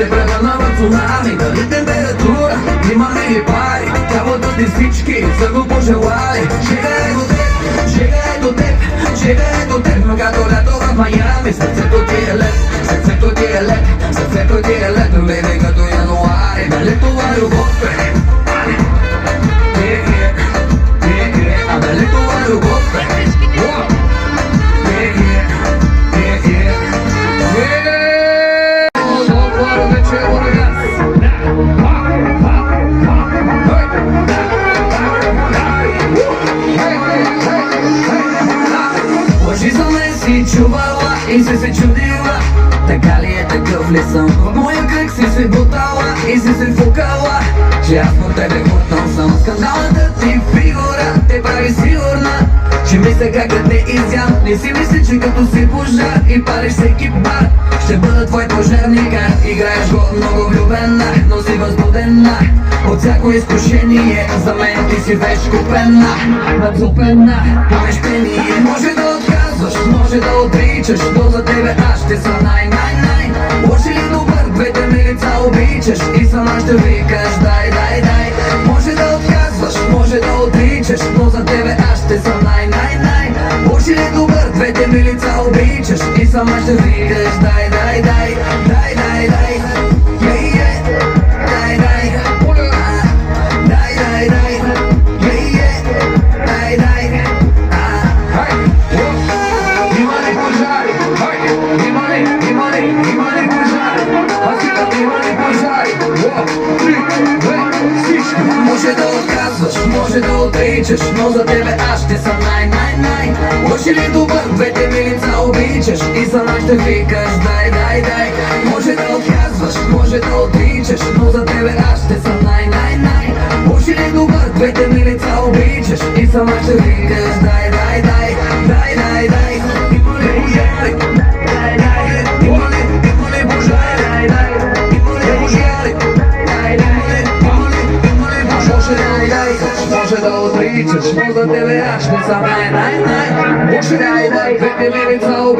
се превърна в цунами. Дали температура, има ли пари? Тялото ти всички са го пожелали. Жега е до теб, жега е до теб, жега е до теб. Но като лято в Майами, сърцето ти е лед, сърцето ти е лед, сърцето ти е лед. Бейби, като януари, дали това любов е? А дали това любов е? Лъжи за мен си чувала и си се чудила, така ли е, такъв ли съм? В моя кръг си се бутала и си се фукала, че аз по тебе хутнал съм. Скандалната ти фигура те прави сигурна, че мисля как да те изям. Не си мисли, че като си пожар и палиш всеки бар, ще бъда твой пожарникар. Играеш го много влюбена, но си възбудена от всяко изкушение. За мен ти си веч купена, надзупена, помещение. Може да отказваш, може да отричаш, но за тебе аз ще съм най-най-най. Лош или добър, двете ми лица обичаш и сама ще викаш дай, дай, дай. Може да отказваш, може да отричаш, но за тебе аз ще съм най-най-най. Лош или добър, двете ми лица обичаш и сама ще викаш дай, дай, дай, дай, дай, дай. Може да отказваш, може да отричаш, но за тебе аз ще съм най-най-най. Лош или добър, двете ми лица обичаш и сама ще викаш дай, дай, дай. Може да отказваш, може да отричаш, но за тебе аз ще съм най-най-най. Лош или добър, двете ми лица обичаш и сама ще викаш дай, дай, дай, дай, дай, дай. Има ли пожари? Дай, дай, има ли пожари? Дай, дай, има ли пожари? Дай, дай, има ли пожари? Може да отричаш, но за тебе аз ще съм най-най-най. Може да двете ми лица